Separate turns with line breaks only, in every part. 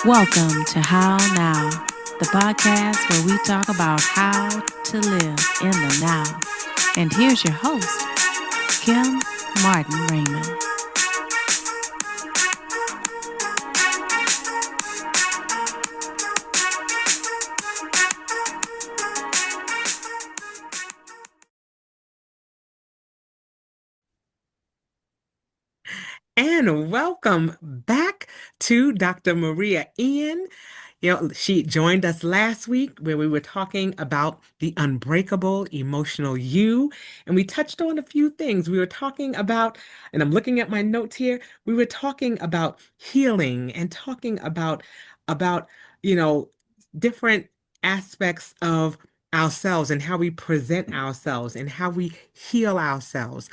Welcome to How Now, the podcast where we talk about how to live in the now. And here's your host, Kim Martin Raymond.
And welcome back to Dr. Maria Ian. She joined us last week where we were talking about the unbreakable emotional you. And we touched on a few things. We were talking about, and I'm looking at my notes here, we were talking about healing and talking about, you know, different aspects of ourselves and how we present ourselves and how we heal ourselves.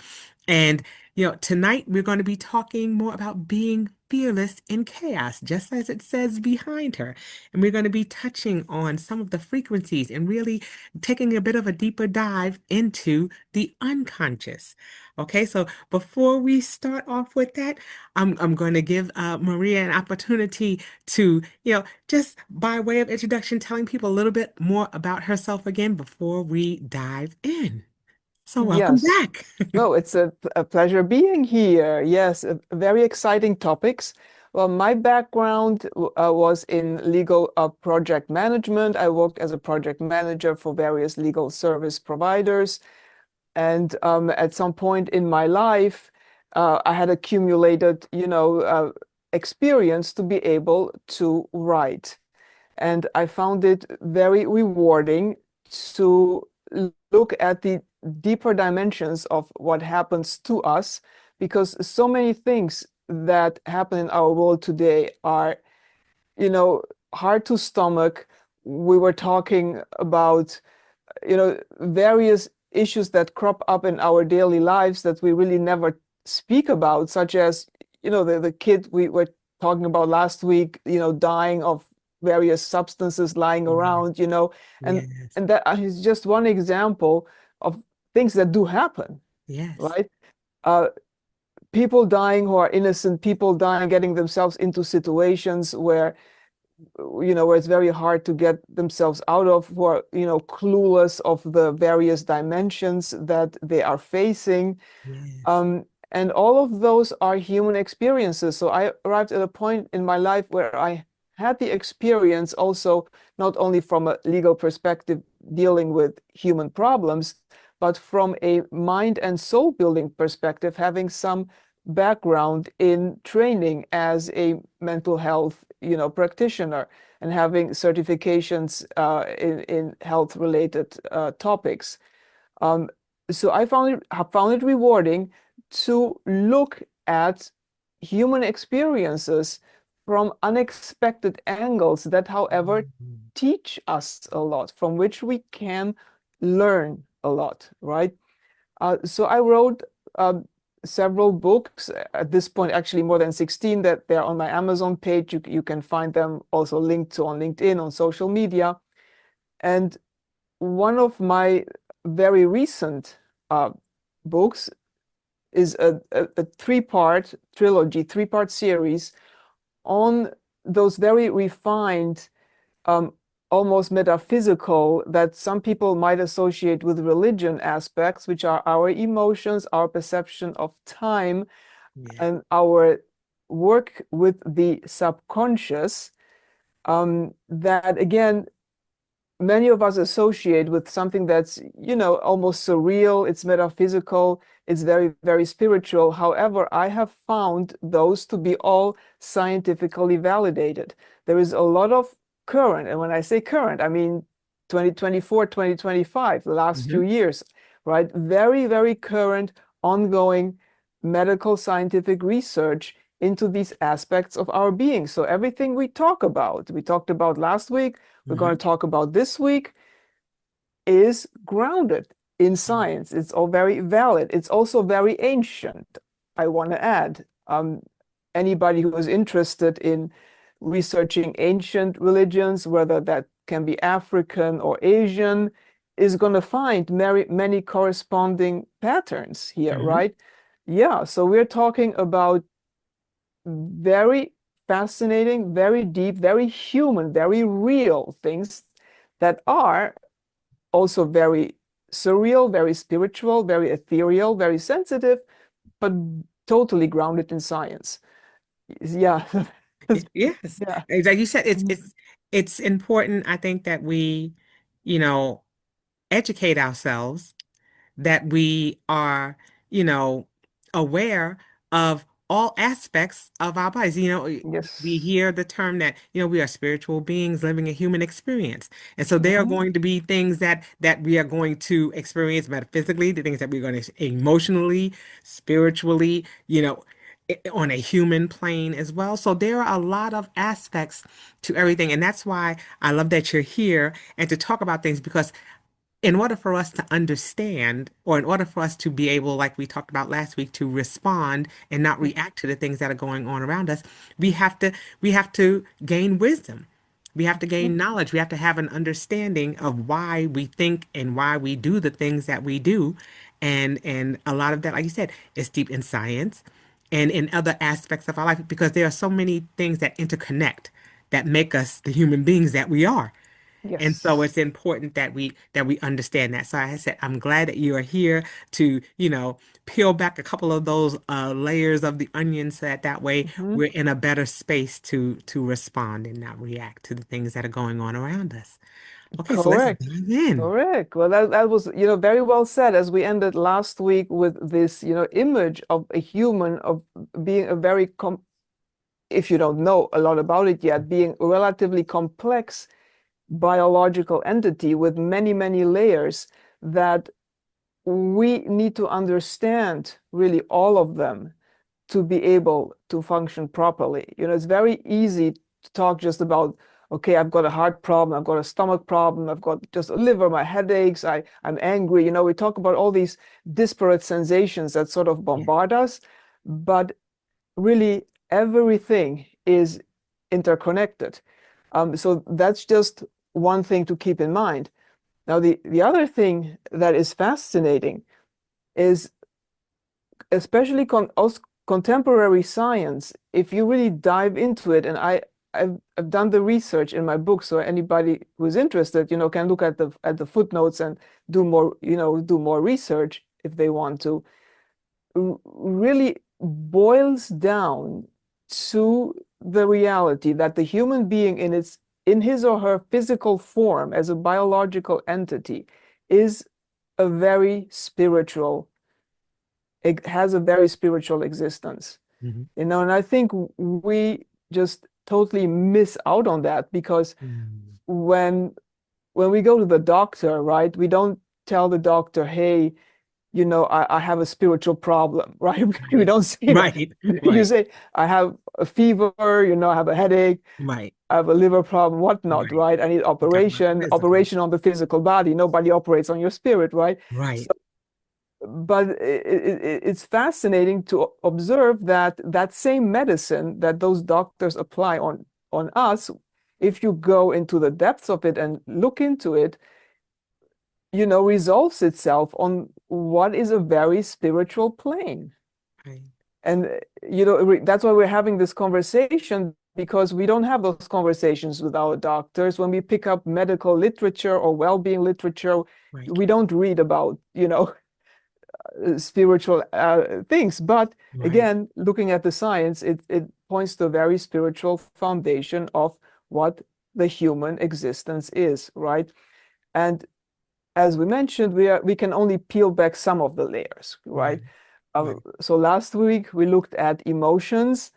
And tonight we're going to be talking more about being fearless in chaos, just as it says behind her. And we're going to be touching on some of the frequencies and really taking a bit of a deeper dive into the unconscious. Okay, so before we start off with that, I'm going to give Maria an opportunity to, just by way of introduction, telling people a little bit more about herself again before we dive in. So welcome
Yes.
back.
No, it's a pleasure being here. Yes, very exciting topics. Well, my background was in legal project management. I worked as a project manager for various legal service providers. And at some point in my life, I had accumulated, experience to be able to write. And I found it very rewarding to look at the deeper dimensions of what happens to us, because so many things that happen in our world today are, hard to stomach. We were talking about, various issues that crop up in our daily lives that we really never speak about, such as, the kid we were talking about last week, dying of various substances lying
Yeah,
around, and
yes,
and that is just one example of things that do happen,
yes,
right? Uh, People dying who are innocent, people dying, getting themselves into situations where where it's very hard to get themselves out of, who are, clueless of the various dimensions that they are facing.
yes.
And all of those are human experiences. So I arrived at a point in my life where I had the experience also, not only from a legal perspective dealing with human problems, but from a mind and soul building perspective, having some background in training as a mental health, practitioner, and having certifications in health related topics. Um, so I found it rewarding to look at human experiences from unexpected angles that, however,
Mhm.
teach us a lot, from which we can learn a lot, right? So I wrote several books at this point, actually more than 16, that they're on my Amazon page. You can find them also linked to on LinkedIn, on social media. And one of my very recent uh, books is a three-part trilogy, three-part series on those very refined, um, almost metaphysical, that some people might associate with religion aspects, which are our emotions, our perception of time,
Yeah,
and our work with the subconscious. That again, many of us associate with something that's, almost surreal, it's metaphysical, it's very, very spiritual. However, I have found those to be all scientifically validated. There is a lot of current, and when I say current, I mean 2024, 2025, the last few
hmm,
years, right? Very, very current, ongoing medical scientific research into these aspects of our being. So everything we talked about last week, we're going
hmm,
to talk about this week, is grounded in science. It's all very valid. It's also very ancient, I want to add. Anybody who is interested in researching ancient religions, whether that can be African or Asian, is going to find many corresponding patterns here,
hmm,
right? Yeah, so we're talking about very fascinating, very deep, very human, very real things that are also very surreal, very spiritual, very ethereal, very sensitive, but totally grounded in science. Yeah.
Yes.
Yeah.
Like you said,
Mhm.
it's important, I think, that we, you know, educate ourselves, that we are, you know, aware of all aspects of our bodies. We
Yes.
hear the term that, we are spiritual beings living a human experience. And so there are
Mhm.
going to be things that we are going to experience metaphysically, the things that we're going to emotionally, spiritually, on a human plane as well. So there are a lot of aspects to everything. And that's why I love that you're here and to talk about things, because in order for us to understand, or in order for us to be able, like we talked about last week, to respond and not react to the things that are going on around us, we have to we have to gain wisdom. We have to gain knowledge. We have to have an understanding of why we think and why we do the things that we do. And a lot of that, like you said, is deep in science and in other aspects of our life, because there are so many things that interconnect, that make us the human beings that we are. And so it's
Yes.
important that we understand that. So I said, I'm glad that you are here to, peel back a couple of those layers of the onion, so that way
Mhm.
we're in a better space to respond and not react to the things that are going on around us. Okay, so let's
Correct.
dive in.
Correct. Well, that was, very well said, as we ended last week with this, image of a human, of being a very if you don't know a lot about it yet, being a relatively complex biological entity with many, many layers that we need to understand, really all of them, to be able to function properly. It's very easy to talk just about, okay, I've got a heart problem, I've got a stomach problem, I've got just a liver, my headaches, I'm angry. We talk about all these disparate sensations that sort of
Yeah.
bombard us, but really everything is interconnected. So that's just one thing to keep in mind. Now, the other thing that is fascinating is, especially contemporary science, if you really dive into it, and I've done the research in my book, so anybody who's interested, can look at the footnotes and do more research if they want to. Really boils down to the reality that the human being in his or her physical form as a biological entity is a very spiritual, it has a very spiritual existence.
Mhm.
And I think we just totally miss out on that, because
Mm.
when we go to the doctor, right, we don't tell the doctor, hey, I have a spiritual problem, right? We
Right.
don't say that.
Right.
You
Right.
say, I have a fever, I have a headache,
Right.
I have a liver problem, whatnot,
Right.
right? I need
We talk about the physical.
operation on the physical body. Nobody operates on your spirit, right? So,
Right.
but it's fascinating to observe that that same medicine that those doctors apply on us, if you go into the depths of it and look into it, resolves itself on what is a very spiritual plane.
Right.
And, that's why we're having this conversation, because we don't have those conversations with our doctors. When we pick up medical literature or well-being literature,
Right.
we don't read about, spiritual things. But
Right.
again, looking at the science, it points to a very spiritual foundation of what the human existence is, right? And as we mentioned, we can only peel back some of the layers, right?
Right. Right.
So last week we looked at emotions.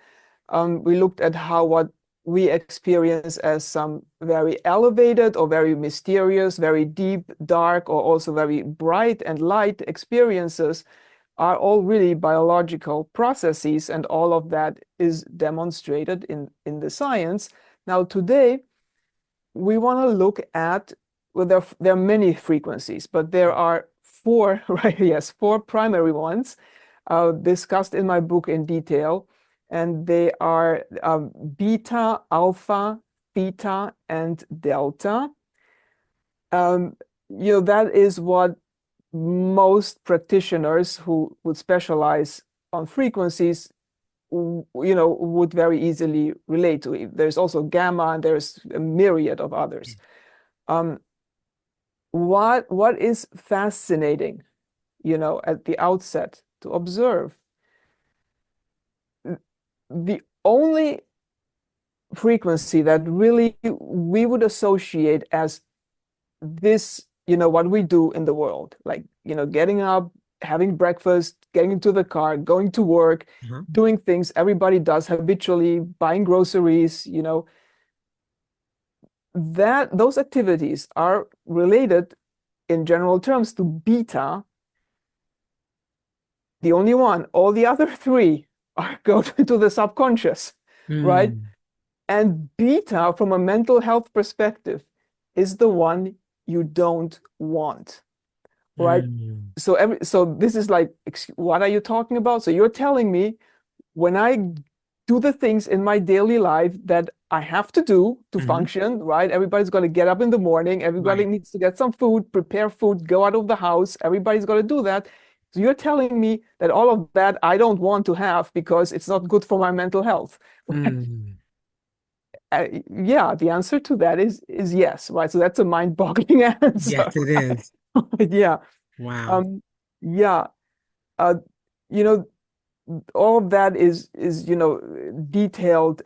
We looked at how what we experience as some very elevated or very mysterious, very deep, dark, or also very bright and light experiences are all really biological processes, and all of that is demonstrated in the science. Now, today, we want to look at, well, there are many frequencies, but there are four, right? Yes, four primary ones discussed in my book in detail. And they are beta, alpha, theta, and delta. That is what most practitioners who would specialize on frequencies would very easily relate to it. There's also gamma, and there's a myriad of others. What is fascinating, at the outset to observe, the only frequency that really we would associate as this, what we do in the world, like, getting up, having breakfast, getting into the car, going to work, doing things everybody does habitually, buying groceries, that those activities are related in general terms to beta. The only one, all the other three go to the subconscious, right? And beta, from a mental health perspective, is the one you don't want, right? So this is like, what are you talking about? So you're telling me, when I do the things in my daily life that I have to do to function, right? Everybody's got to get up in the morning. Everybody needs to get some food, prepare food, go out of the house. Everybody's got to do that. So you're telling me that all of that I don't want to have because it's not good for my mental health. Yeah, the answer to that is yes, right? So that's a mind-boggling answer.
Yes, it is.
Yeah.
Wow.
Yeah. All of that is detailed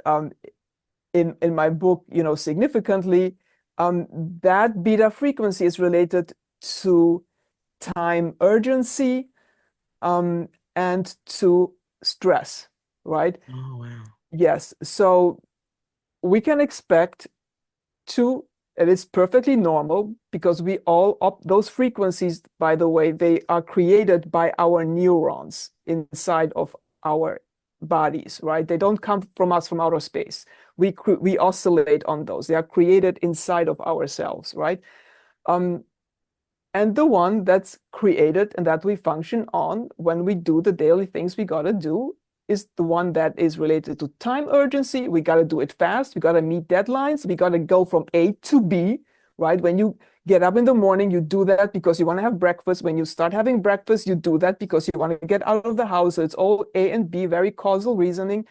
in my book, significantly. That beta frequency is related to time urgency, and to stress, right?
Oh, wow.
Yes. So we can expect it is perfectly normal, because we all those frequencies, by the way, they are created by our neurons inside of our bodies, right? They don't come from us from outer space. We oscillate on those. They are created inside of ourselves, right? And the one that's created and that we function on when we do the daily things we gotta do is the one that is related to time urgency. We got to do it fast. We got to meet deadlines. We got to go from A to B, right? When you get up in the morning, you do that because you want to have breakfast. When you start having breakfast, you do that because you want to get out of the house. So it's all A and B, very causal reasoning,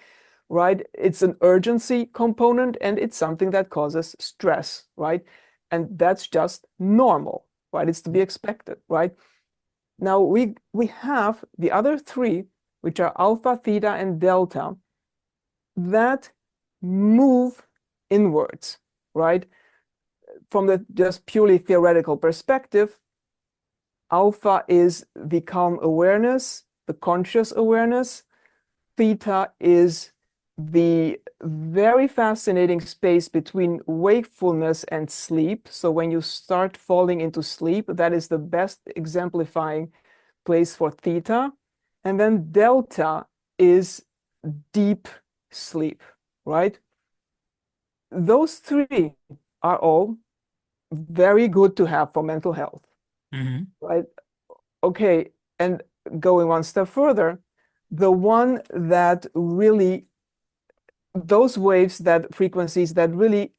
right? It's an urgency component, and it's something that causes stress, right? And that's just normal, right? It's to be expected, right? Now we have the other three, which are alpha, theta, and delta, that move inwards, right? From the just purely theoretical perspective, alpha is the calm awareness, the conscious awareness. Theta is the very fascinating space between wakefulness and sleep. So when you start falling into sleep, that is the best exemplifying place for theta. And then delta is deep sleep, right? Those three are all very good to have for mental health, right? Okay, and going one step further, the one that really, those waves, that frequencies that really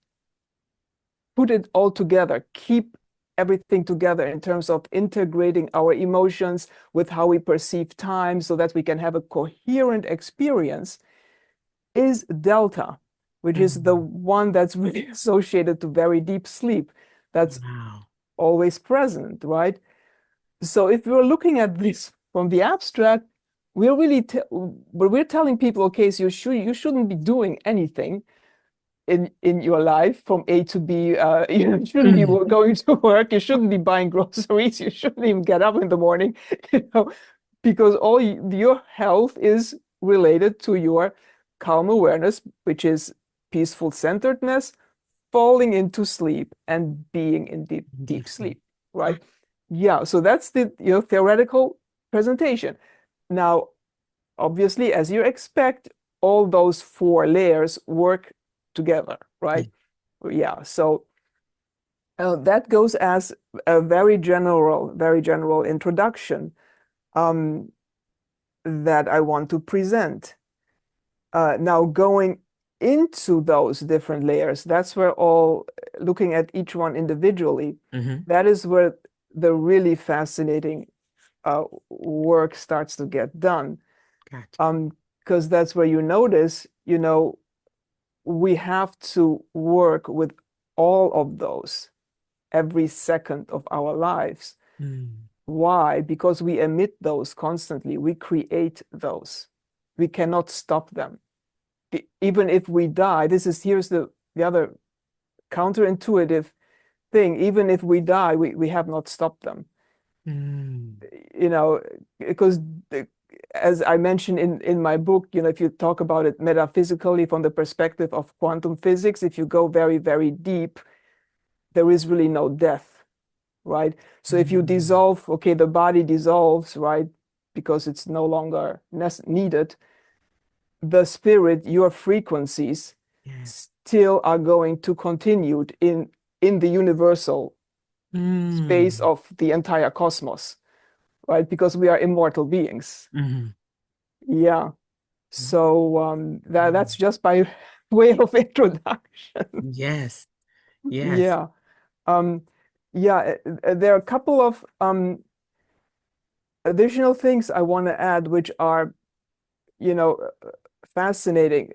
put it all together, keep everything together in terms of integrating our emotions with how we perceive time so that we can have a coherent experience, is delta, which is the one that's really associated to very deep sleep. That's always present, right? So if we're looking at this from the abstract, we're really we're telling people, okay, so you shouldn't be doing anything in your life from A to B. You shouldn't be going to work. You shouldn't be buying groceries. You shouldn't even get up in the morning, because all your health is related to your calm awareness, which is peaceful centeredness, falling into sleep, and being in deep sleep, right? Yeah, so that's the theoretical presentation. Now, obviously, as you expect, all those four layers work together, right? Yeah, so that goes as a very general introduction that I want to present. Now, going into those different layers, that's where looking at each one individually, that is where the really fascinating work starts to get done.
Gotcha.
because that's where you notice, we have to work with all of those every second of our lives. Why? Because we emit those constantly. We create those. We cannot stop them. Even if we die, here's the other counterintuitive thing. Even if we die, we have not stopped them. Because as I mentioned in my book, if you talk about it metaphysically from the perspective of quantum physics, if you go very, very deep, there is really no death, right? So if you dissolve, okay, the body dissolves, right, because it's no longer needed, the spirit, your frequencies still are going to continue in the universal space of the entire cosmos, right? Because we are immortal beings. Yeah. So that's just by way of introduction.
Yes.
Yeah. There are a couple of additional things I want to add, which are, fascinating.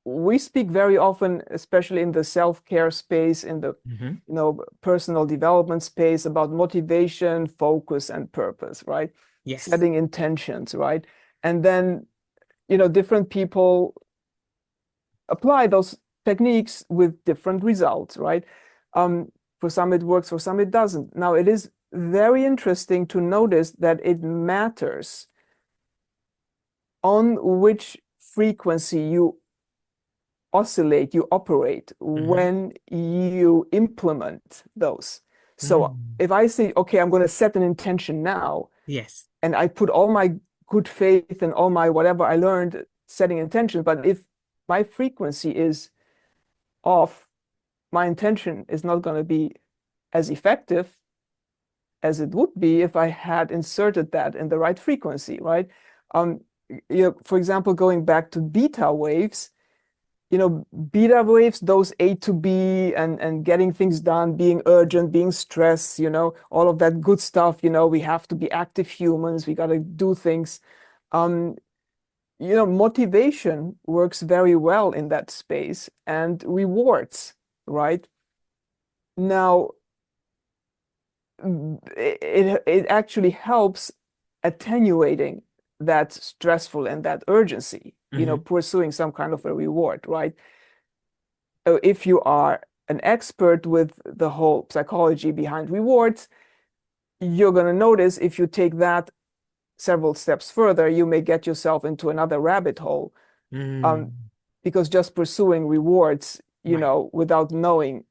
We speak very often, especially in the self-care space, in the personal development space, about motivation, focus, and purpose, right?
Yes.
Setting intentions, right? And then, different people apply those techniques with different results, right? For some it works, for some it doesn't. Now, it is very interesting to notice that it matters on which frequency you oscillate, you operate when you implement those. So if I say, okay, I'm going to set an intention now,
yes,
and I put all my good faith and all my whatever I learned setting intention, but if my frequency is off, my intention is not going to be as effective as it would be if I had inserted that in the right frequency, right? For example, going back to beta waves, beta waves, those A to B and getting things done, being urgent, being stressed, all of that good stuff, we have to be active humans, we got to do things. Motivation works very well in that space, and rewards, right? Now, it actually helps attenuating that stressful and that urgency, pursuing some kind of a reward, right? So if you are an expert with the whole psychology behind rewards, you're going to notice if you take that several steps further, you may get yourself into another rabbit hole. Because just pursuing rewards, without knowing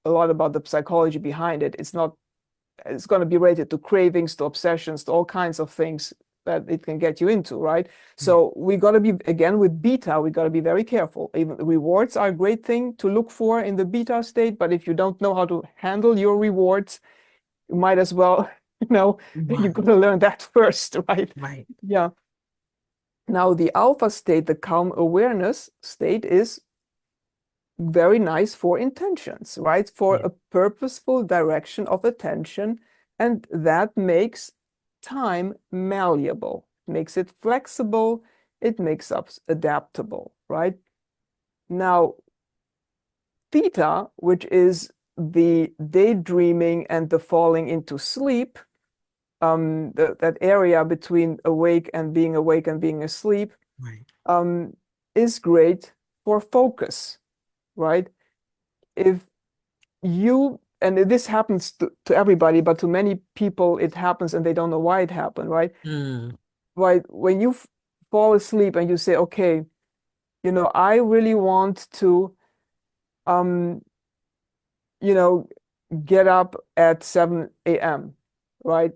a lot about the psychology behind it, it's going to be related to cravings, to obsessions, to all kinds of things that it can get you into, right? So we got to be, again, with beta, we got to be very careful. Even rewards are a great thing to look for in the beta state, but if you don't know how to handle your rewards, you might as well, you've got to learn that first, right?
Right.
Yeah. Now, the alpha state, the calm awareness state, is very nice for intentions, right? For a purposeful direction of attention, and that makes time malleable, makes it flexible, it makes us adaptable, right? Now, theta, which is the daydreaming and the falling into sleep, that area between awake and being asleep, is great for focus, right? If you, and this happens to everybody, but to many people it happens and they don't know why it happened, right? Right, when you fall asleep and you say, okay, I really want to get up at 7 a.m., right?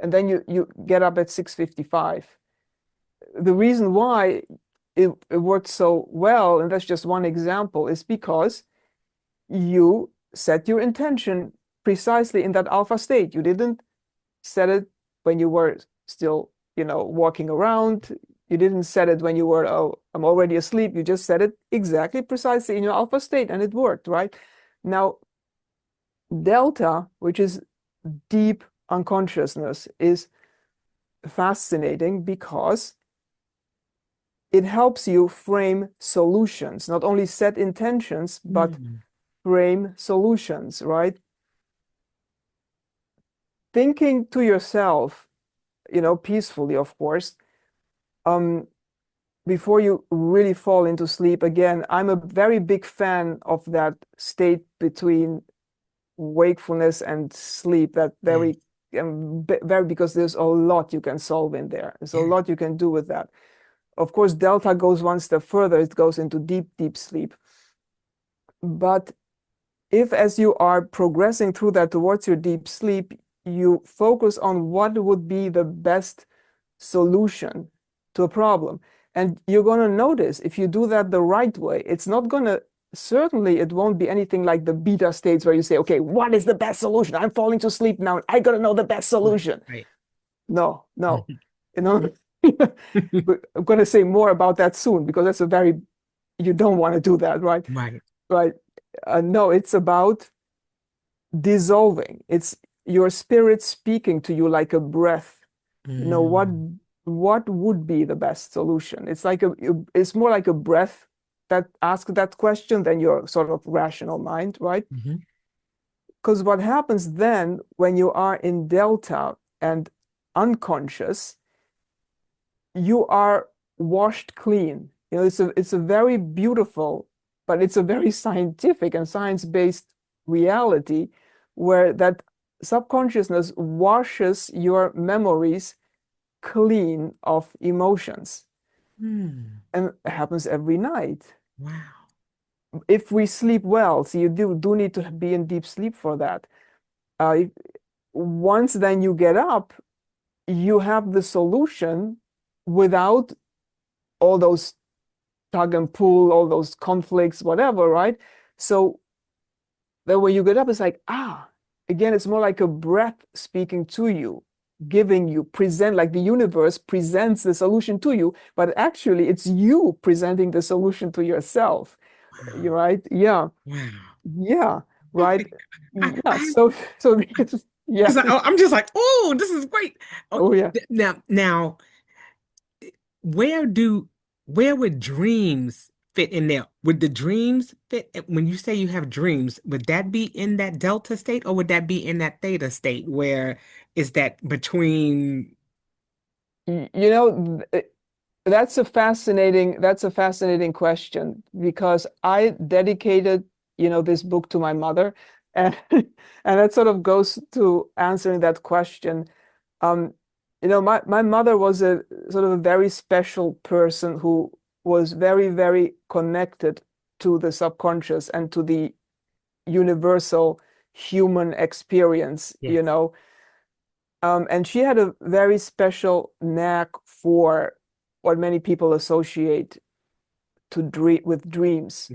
And then you get up at 6:55. The reason why it worked so well, and that's just one example, is because you set your intention precisely in that alpha state. You didn't set it when you were still, walking around. You didn't set it when you were, oh, I'm already asleep. You just set it exactly precisely in your alpha state, and it worked, right? Now, delta, which is deep unconsciousness, is fascinating because it helps you frame solutions, not only set intentions, but
Mm.
frame solutions, right? Thinking to yourself, peacefully, of course, before you really fall into sleep. Again, I'm a very big fan of that state between wakefulness and sleep, that
Yes.
very, because there's a lot you can solve in there. There's a
Yes.
lot you can do with that. Of course, Delta goes one step further. It goes into deep, deep sleep. But if, as you are progressing through that towards your deep sleep, you focus on what would be the best solution to a problem. And you're going to notice, if you do that the right way, it's not going to, certainly it won't be anything like the beta states where you say, okay, what is the best solution? I'm falling to sleep now. I got to know the best solution.
Right.
No. But I'm going to say more about that soon, because that's you don't want to do that, right?
Right.
Right. No, it's about dissolving. It's your spirit speaking to you like a breath.
Mm.
What would be the best solution? It's more like a breath that asks that question than your sort of rational mind, right?
Mhm.
Because what happens then when you are in delta and unconscious, you are washed clean. It's a very beautiful, but it's a very scientific and science-based reality where that subconsciousness washes your memories clean of emotions.
Mm.
And it happens every night.
Wow.
If we sleep well, so you do need to be in deep sleep for that. Once then you get up, you have the solution without all those tug and pull, all those conflicts, whatever, right? So then when you get up, it's like, again, it's more like a breath speaking to you, giving you, like the universe presents the solution to you, but actually it's you presenting the solution to yourself.
Wow.
You're right. Yeah.
Wow.
Yeah. Right.
Okay.
Yeah.
I
So yeah.
because I'm just like, oh, this is great. Oh,
Oh, yeah.
now, where do where would dreams fit in there? Would the dreams fit when you say you have dreams? Would that be in that delta state, or would that be in that theta state? Where is that between?
You know, that's a fascinating question, because I dedicated, this book to my mother, and and that sort of goes to answering that question. Um, my mother was a sort of a very special person who was very, very connected to the subconscious and to the universal human experience,
Yes.
and she had a very special knack for what many people associate with dreams,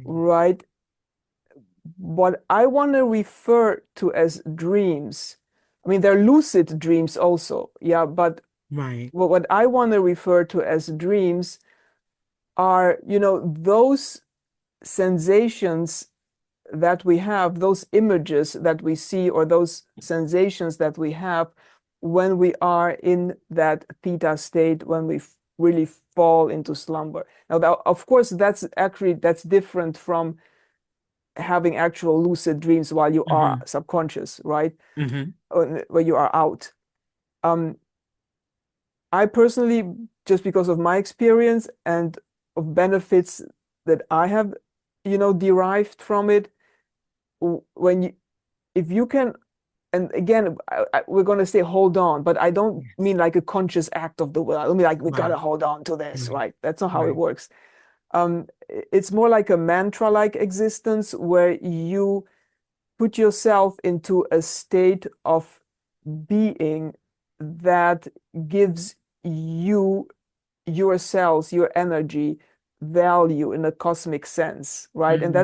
right? What I want to refer to as dreams, I mean, they're lucid dreams also, yeah, but
Right.
what I want to refer to as dreams are, those sensations that we have, those images that we see, or those sensations that we have when we are in that theta state, when we really fall into slumber. Now, of course, that's different from having actual lucid dreams while you are
Hmm.
subconscious, right?
Hmm.
Where you are out. I personally, just because of my experience and of benefits that I have, derived from it, when you, if you can, and again, we're going to say hold on, but I don't
Yes.
mean like a conscious act of the will. I don't mean like we got to
Right.
hold on to this,
Right.
right? That's not how it
Right.
works. It's more like a mantra-like existence where you put yourself into a state of being that gives you, your cells, your energy, value in a cosmic sense, right? And
Mm.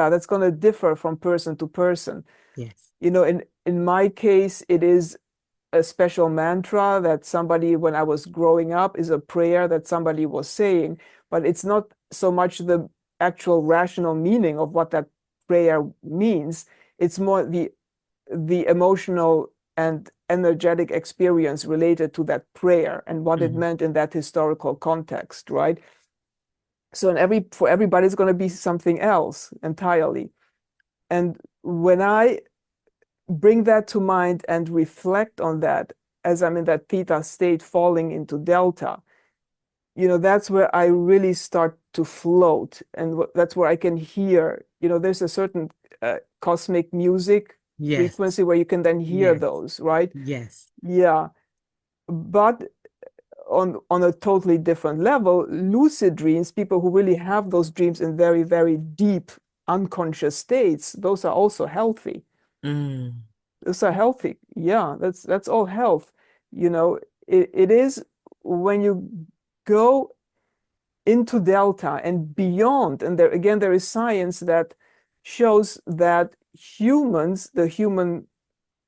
that's gonna differ from person to person.
Yes.
In my case, it is a special mantra that somebody, when I was growing up, is a prayer that somebody was saying, but it's not so much the actual rational meaning of what that prayer means. It's more the emotional and energetic experience related to that prayer and what it
Mhm.
meant in that historical context, right? So for everybody, it's going to be something else entirely. And when I bring that to mind and reflect on that as I'm in that theta state falling into delta, that's where I really start to float. And that's where I can hear, there's a certain cosmic music
Yes.
frequency where you can then hear
Yes.
those, right?
Yes.
Yeah. But on a totally different level, lucid dreams, people who really have those dreams in very, very deep unconscious states, those are also healthy.
Mm.
Those are healthy. Yeah, that's all health. It is when you go into delta and beyond, and there is science that shows that the human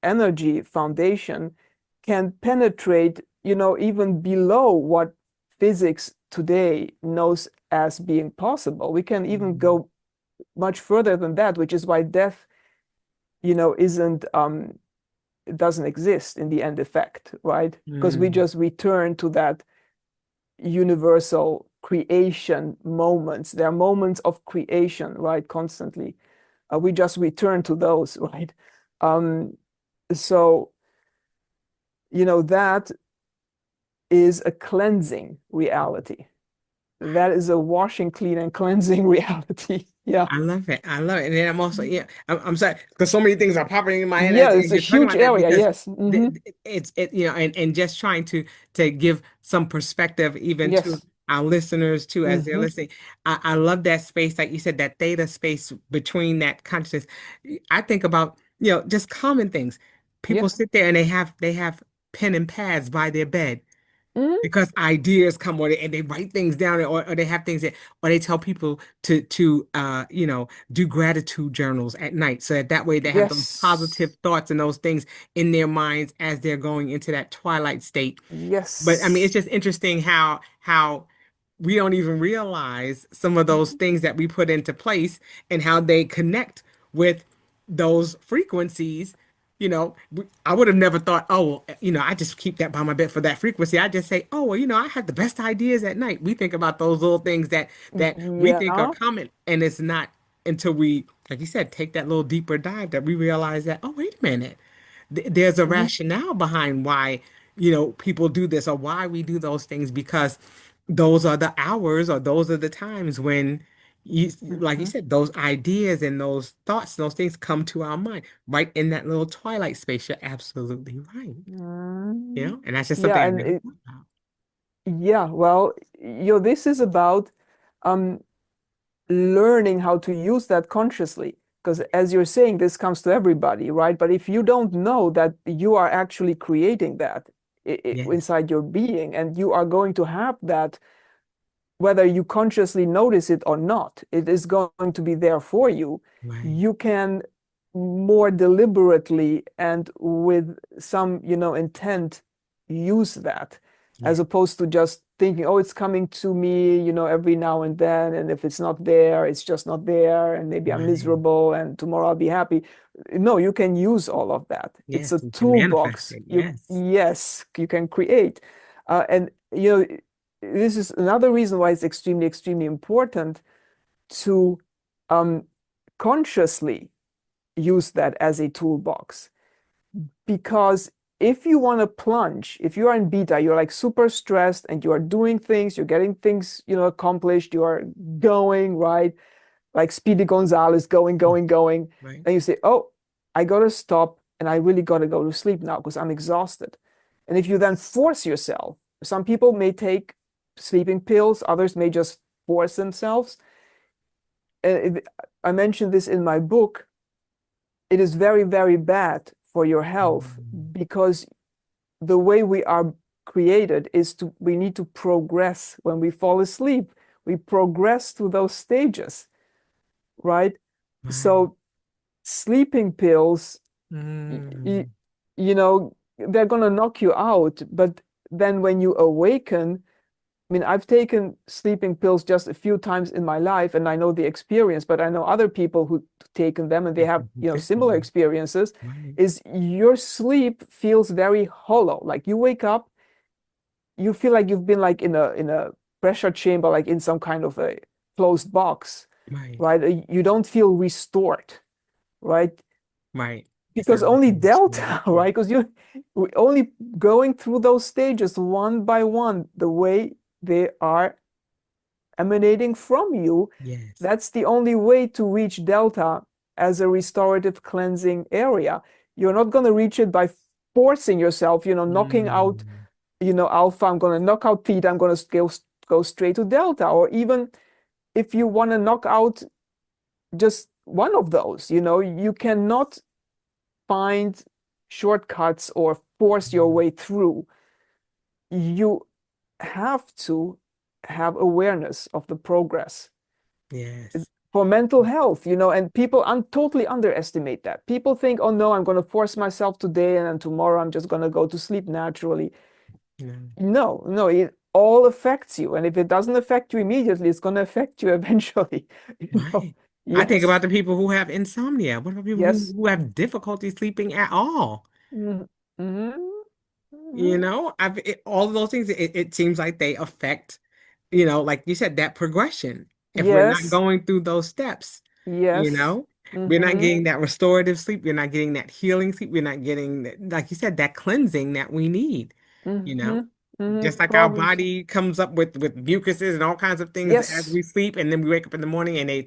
energy foundation can penetrate, even below what physics today knows as being possible. We can even go much further than that, which is why death, isn't it doesn't exist in the end effect, right? Because we
Mm.
just return to that universal creation moments. There are moments of creation, right? Constantly. We just return to those, right? So, that is a cleansing reality. That is a washing, clean, and cleansing reality. Yeah.
I love it. I love it. And then I'm also, yeah, I'm sorry, because so many things are popping in my head
Yeah,
as
it's a
you're talking
huge
about that
area.
because
Yes. Hmm.
and just trying to give some perspective even to
Yes.
our listeners too as they're
Hmm.
listening. I love that space, like you said, that theta space between that consciousness. I think about, just common things. People
Yeah.
sit there and they have pen and pads by their bed
Hmm.
because ideas come with it and they write things down or they have things that or they tell people to do gratitude journals at night so that way they have those positive
Yes.
thoughts and those things in their minds as they're going into that twilight state. But I mean, it's
Yes.
just interesting how we don't even realize some of those
Mhm.
things that we put into place and how they connect with those frequencies. I would have never thought, oh, well, I just keep that by my bed for that frequency. I just say, oh, well, I had the best ideas at night. We think about those little things that we think are
Yeah.
common, and it's not until we, like you said, take that little deeper dive that we realize that, oh, wait a minute, there's a
Mhm.
rationale behind why people do this or why we do those things because those are the hours or those are the times when like you
Mhm.
said, those ideas and those thoughts, those things come to our mind right in that little twilight space. You're absolutely right.
Mm.
And that's just
Yeah,
something I
and
never thought about.
yeah, well, this is about um learning how to use that consciously. Because as you're saying, this comes to everybody, right? But if you don't know that you are actually creating that
Yes,
inside your being, and you are going to have that, whether you consciously notice it or not, it is going to be there for you.
right.
You can more deliberately and with some, intent use that,
Yeah,
as opposed to just thinking, oh, it's coming to me, every now and then. And if it's not there, it's just not there. And maybe I'm
right.
miserable and tomorrow I'll be happy. No, you can use all of that. It's
Yes,
a
you can manifest
toolbox.
it. Yes.
Yes, you can create. And, this is another reason why it's extremely, extremely important to um, consciously use that as a toolbox. Because if you want to plunge, if you are in beta, you're like super stressed and you are doing things, you're getting things, accomplished, you are going, right? Like Speedy Gonzalez going, going, going.
Right.
And you say, oh, I got to stop and I really got to go to sleep now because I'm exhausted. And if you then force yourself, some people may take sleeping pills, others may just force themselves. I mentioned this in my book. It is very, very bad for your health
Mm.
because the way we are created is we need to progress when we fall asleep. We progress through those stages, right?
Right.
So sleeping pills,
Mm.
they're going to knock you out. But then when you awaken, mean, I've taken sleeping pills just a few times in my life, and I know the experience, but I know other people who've taken them and they have, similar experiences.
Right.
Is your sleep feels very hollow. Like you wake up, you feel like you've been like in a pressure chamber, like in some kind of a closed box,
Right.
right? You don't feel restored, right?
Right.
Because
Certainly
only
can restore
delta,
you.
right? Because you're only going through those stages one by one, the way they are emanating from you.
Yes.
That's the only way to reach delta as a restorative cleansing area. You're not going to reach it by forcing yourself, knocking out, alpha. I'm going to knock out theta. I'm going to go straight to delta. Or even if you want to knock out just one of those, you cannot find shortcuts or force your way through. You have to have awareness of the progress
Yes.
for mental health, and people totally underestimate that. People think, oh no, I'm going to force myself today and then tomorrow I'm just going to go to sleep naturally.
No.
No, it all affects you. And if it doesn't affect you immediately, it's going to affect you eventually.
Right. I think
Yes.
about the people who have insomnia. What about people
Yes.
who have difficulty sleeping at all?
Mhm.
All of those things, it seems like they affect, like you said, that progression. If we're not
Yes.
going through those steps, you
Yes.
know, we're not
Mm-hmm.
getting that restorative sleep. We're not getting that healing sleep. We're not getting, like you said, that cleansing that we need, you
Mm-hmm.
know.
Mm-hmm.
Just like our
Problems.
body comes up with mucuses and all kinds of things as
Yes.
we sleep, and then we wake up in the morning and they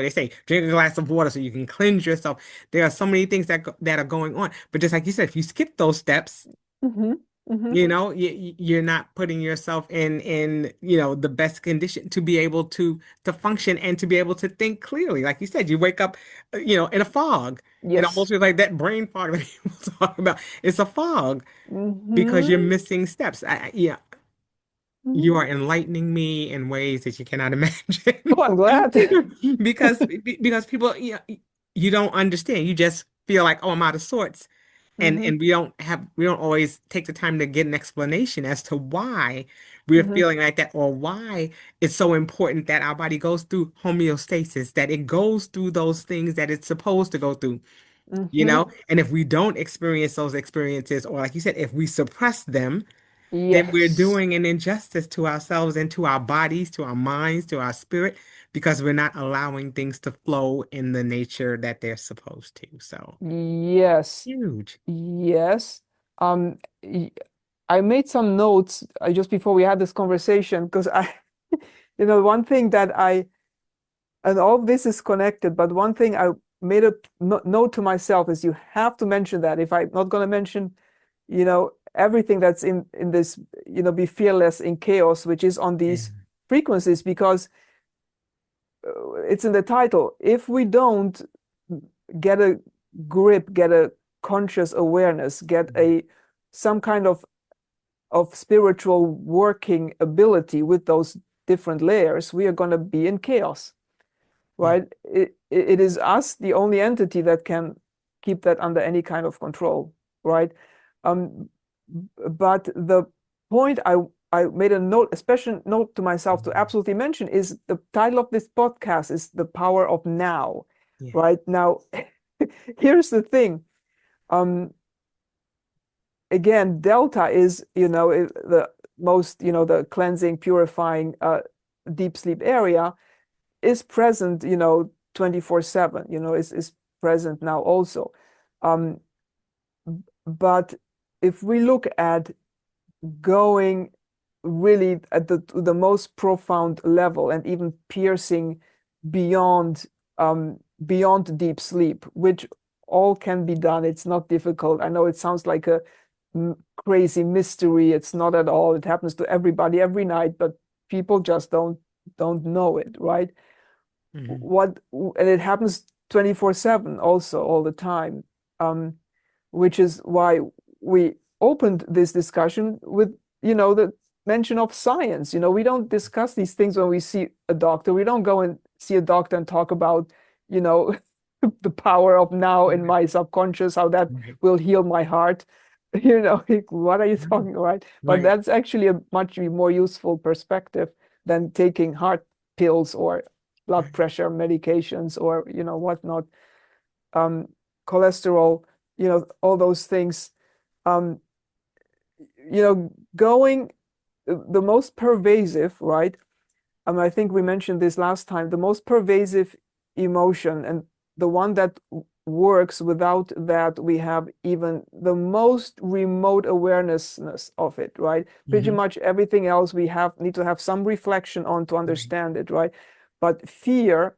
say drink a glass of water so you can cleanse yourself. There are so many things that are going on. But just like you said, if you skip those steps,
Mm-hmm. Mm-hmm.
you're not putting yourself in the best condition to be able to function and to be able to think clearly. Like you said, you wake up, in a fog. It
Yes.
almost feels like that brain fog that people talk about. It's a fog because you're
Mm-hmm.
missing steps. Yeah, you are enlightening me in ways that you cannot
Oh,
imagine.
I'm glad.
Because people, you don't understand. You just feel like, oh, I'm out of sorts. And
Mm-hmm.
and we don't always take the time to get an explanation as to why we're
Mm-hmm.
feeling like that, or why it's so important that our body goes through homeostasis, that it goes through those things that it's supposed to go through,
Mm-hmm.
and if we don't experience those experiences, or like you said, if we suppress them, then we're
Yes.
doing an injustice to ourselves and to our bodies, to our minds, to our spirit, because we're not allowing things to flow in the nature that they're supposed to. So
Yes.
huge.
Yes. Um, y- I made some notes just before we had this conversation because one thing and all this is connected, but one thing I made a note to myself is you have to mention that. If I'm not going to mention, everything that's in this, be fearless in chaos, which is on
Yeah.
these frequencies, because it's in the title. If we don't get a grip, get a conscious awareness, get some kind of spiritual working ability with those different layers, we are going to be in chaos,
Yeah.
right? It is us, the only entity that can keep that under any kind of control, right? But the point I made a note, a special note to myself to absolutely mention is the title of this podcast is The Power of Now,
Yeah.
right? Now, here's the thing. Again, delta is, the most, the cleansing, purifying, deep sleep area is present, 24/7, is present now also. But if we look at going really at the most profound level and even piercing beyond beyond deep sleep, which all can be done. It's not difficult. I know it sounds like a crazy mystery. It's not at all. It happens to everybody every night, but people just don't know it, right? And it happens 24/7 also all the time, which is why we opened this discussion with the mention of science. We don't discuss these things when we see a doctor. We don't go and see a doctor and talk about the power of now in my subconscious, how that will heal my heart. You know, like, what are you
Right.
talking about? But
Right.
that's actually a much more useful perspective than taking heart pills or blood
Right.
pressure medications or, you know, whatnot, um, cholesterol, you know, all those things. Um, you know, going the most pervasive, right? I think we mentioned this last time, the most pervasive emotion and the one that works without that we have even the most remote awarenessness of it, right? Pretty
Mm-hmm.
much everything else we need to have some reflection on to
Right.
understand it, right? But fear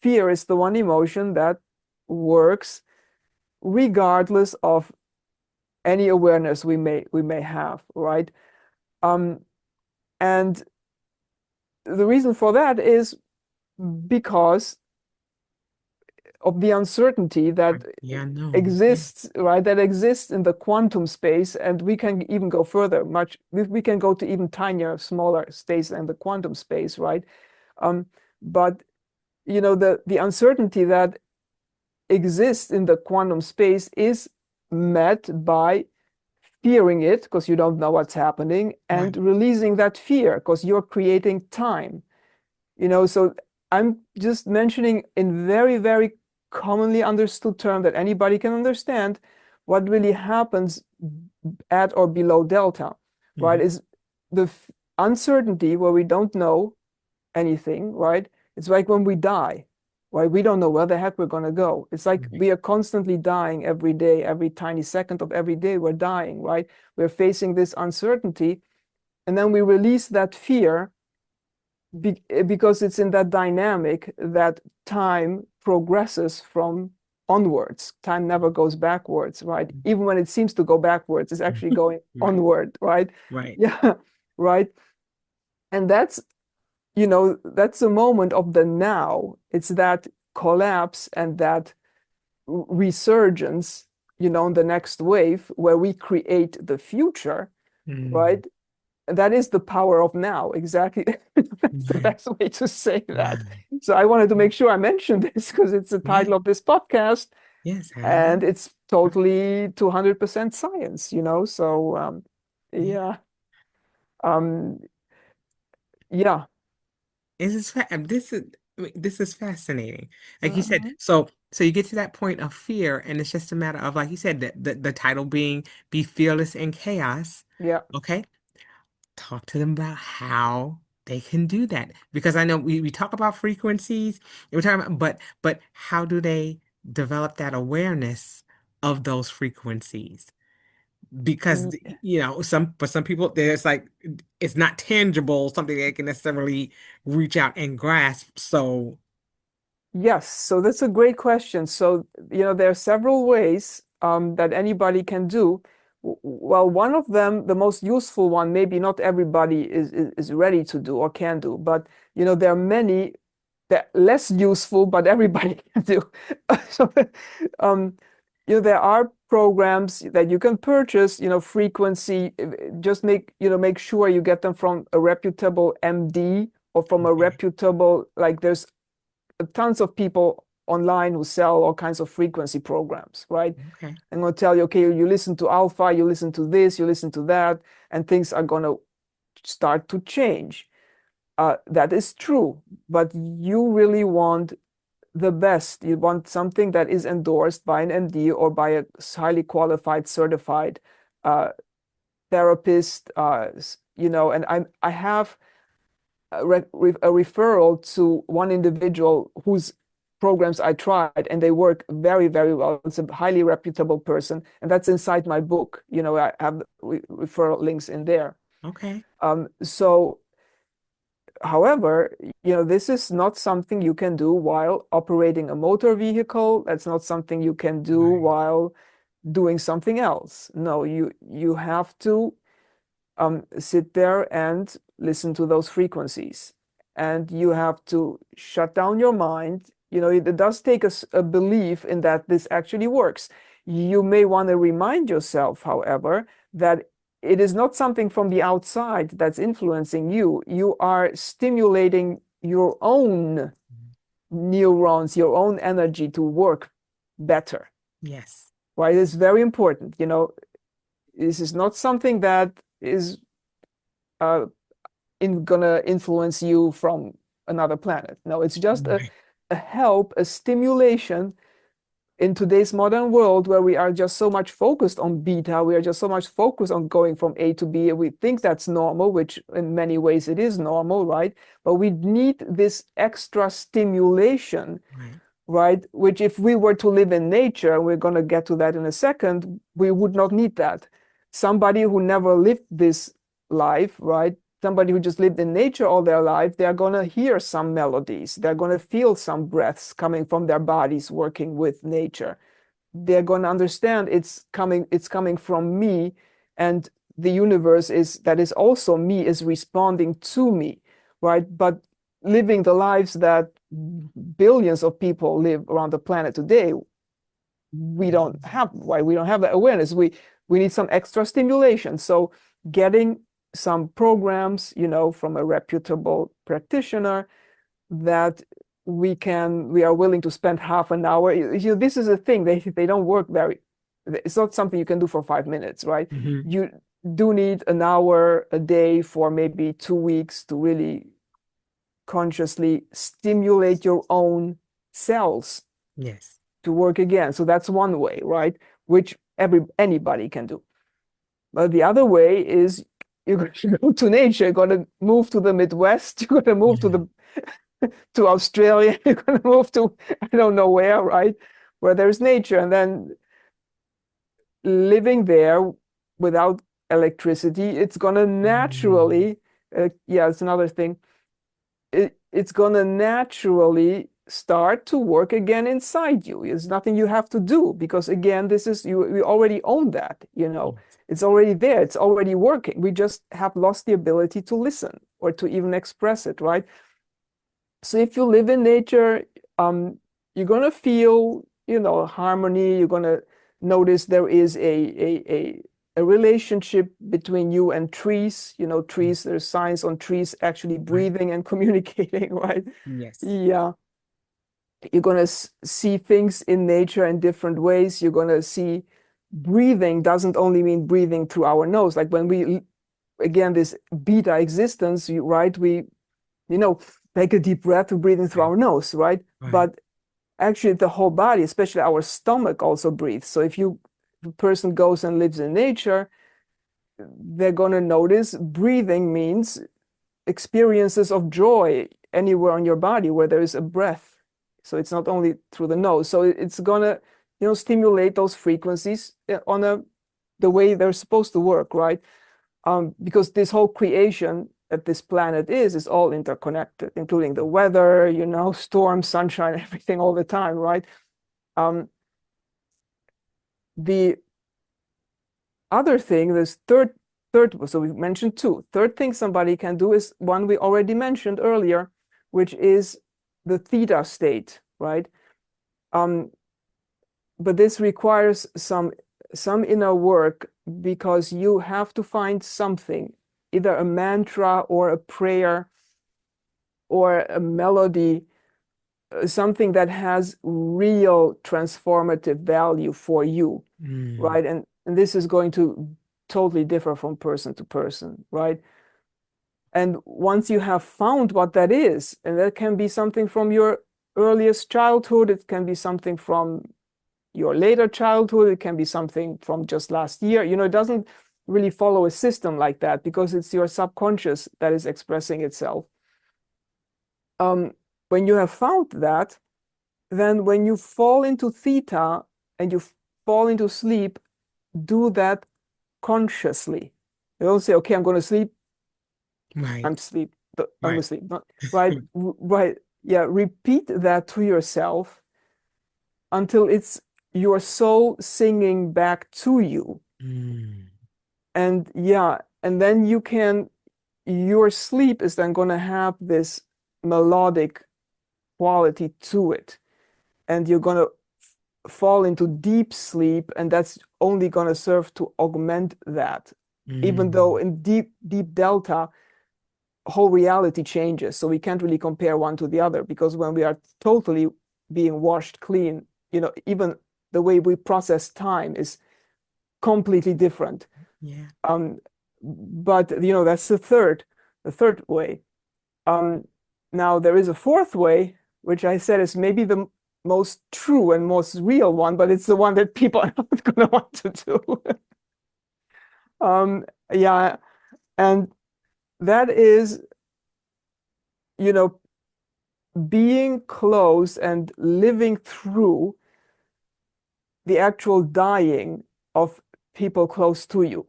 is the one emotion that works regardless of any awareness we may have, right? Um, and the reason for that is because of the uncertainty that
Right. Yeah, no. Yeah.
exists, right? That exists in the quantum space, and we can even go further. We can go to even tinier, smaller states than the quantum space, right? Um, but you know, the uncertainty that exists in the quantum space is met by fearing it because you don't know what's happening, and
Right.
releasing that fear because you're creating time. You know, so I'm just mentioning in very, very commonly understood term that anybody can understand what really happens at or below delta, right?
Mm-hmm.
Is the uncertainty where we don't know anything, right? It's like when we die, right? We don't know where the heck we're going to go. It's like
Right.
we are constantly dying every day, every tiny second of every day, we're dying, right? We're facing this uncertainty, and then we release that fear because it's in that dynamic that time progresses from onwards. Time never goes backwards, right? Even when it seems to go backwards, it's actually going
Right.
onward, right?
Right.
Yeah, right. And that's, you know, that's a moment of the now. It's that collapse and that resurgence, you know, in the next wave where we create the future,
Mm.
right? That is the power of now. Exactly. That's the
Right.
best way to say that.
Right.
So I wanted to make sure I mentioned this because it's the
Yeah.
title of this podcast
Yes.
and it's totally 200% science, you know? So,
Yeah.
yeah. Um, yeah.
This is fascinating. Like you said,
Mhm.
so you get to that point of fear, and it's just a matter of, like you said, the title being "Be Fearless in Chaos."
Yeah.
Okay, talk to them about how they can do that, because I know we talk about frequencies, and we're talking about, but how do they develop that awareness of those frequencies? Because for some people there's like it's not tangible, something they can necessarily reach out and grasp. So
Yes, so that's a great question. So, you know, there are several ways that anybody can do. Well, one of them, the most useful one, maybe not everybody is ready to do or can do, but you know, there are many that less useful, but everybody can do. So, um, you know, there are programs that you can purchase, you know, frequency, just make sure you get them from a reputable MD or from a
okay,
reputable, like there's tons of people online who sell all kinds of frequency programs, right?
okay,
I'm going to tell you, okay, you listen to alpha, you listen to this, you listen to that, and things are going to start to change. That is true, but you really want the best. You want something that is endorsed by an MD or by a highly qualified, certified uh, therapist. You know, and I have a referral to one individual whose programs I tried and they work very, very well. It's a highly reputable person, and that's inside my book. You know, I have referral links in there.
okay,
So, however, you know, this is not something you can do while operating a motor vehicle. That's not something you can do
right,
while doing something else. No, you have to sit there and listen to those frequencies. And you have to shut down your mind. You know, it does take a belief in that this actually works. You may want to remind yourself, however, that it is not something from the outside that's influencing you. You are stimulating your own neurons, your own energy to work better,
yes,
right? It's very important. You know, This is not something that is gonna influence you from another planet. No, it's just
Right.
a help, a stimulation in today's modern world where we are just so much focused on beta, we are just so much focused on going from A to B, and we think that's normal, which in many ways it is normal, right? But we need this extra stimulation,
Right.
right? Which if we were to live in nature, we're going to get to that in a second, we would not need that. Somebody who never lived this life, right? Somebody who just lived in nature all their life, they're going to hear some melodies. They're going to feel some breaths coming from their bodies working with nature. They're going to understand it's coming from me, and the universe that is also me is responding to me, right? But living the lives that billions of people live around the planet today, we don't have that awareness. We need some extra stimulation. So getting some programs, from a reputable practitioner that we are willing to spend half an hour. This is a thing, they don't work it's not something you can do for 5 minutes, right?
Mm-hmm.
You do need an hour a day for maybe 2 weeks to really consciously stimulate your own cells
Yes.
to work again. So that's one way, right? Which anybody can do. But the other way is you're going to go to nature. You're going to move to the Midwest. You're going to move to Australia. You're going to move to I don't know where, right? Where there's nature, and then living there without electricity, it's going to naturally. It's another thing. It's going to naturally start to work again inside you. It's nothing you have to do, because again, this is we already own that, it's already there, it's already working. We just have lost the ability to listen or to even express it, right? So if you live in nature, you're going to feel, harmony. You're going to notice there is a relationship between you and trees. Trees, there's science on trees actually breathing and communicating, right?
Yes.
Yeah. You're going to see things in nature in different ways. You're going to see breathing doesn't only mean breathing through our nose. Like when we, again, this beta existence, right? We, take a deep breath, we're breathing through our nose, right? But actually the whole body, especially our stomach, also breathes. So if a person goes and lives in nature, they're going to notice breathing means experiences of joy anywhere on your body where there is a breath. So it's not only through the nose. So it's going to, stimulate those frequencies on the way they're supposed to work, right? Because this whole creation that this planet is all interconnected, including the weather, storm, sunshine, everything all the time, right? The other thing, this third, so we've mentioned two. Third thing somebody can do is one we already mentioned earlier, which is the theta state, right? But this requires some inner work, because you have to find something, either a mantra or a prayer or a melody, something that has real transformative value for you, right? And this is going to totally differ from person to person, right? And once you have found what that is, and that can be something from your earliest childhood, it can be something from your later childhood, it can be something from just last year, it doesn't really follow a system like that, because it's your subconscious that is expressing itself. When you have found that, then when you fall into theta and you fall into sleep, do that consciously. You don't say, okay, I'm going to sleep.
Right.
I'm asleep. I'm going to sleep. Right. Right. Yeah. Repeat that to yourself until it's your soul singing back to you. And then your sleep is then going to have this melodic quality to it, and you're going to fall into deep sleep, and that's only going to serve to augment that. Even though in deep delta, whole reality changes, so we can't really compare one to the other, because when we are totally being washed clean, even the way we process time is completely different.
Yeah.
But that's the third way. Now there is a fourth way, which I said is maybe the most true and most real one, but it's the one that people are not going to want to do. Yeah, and that is, being close and living through the actual dying of people close to you,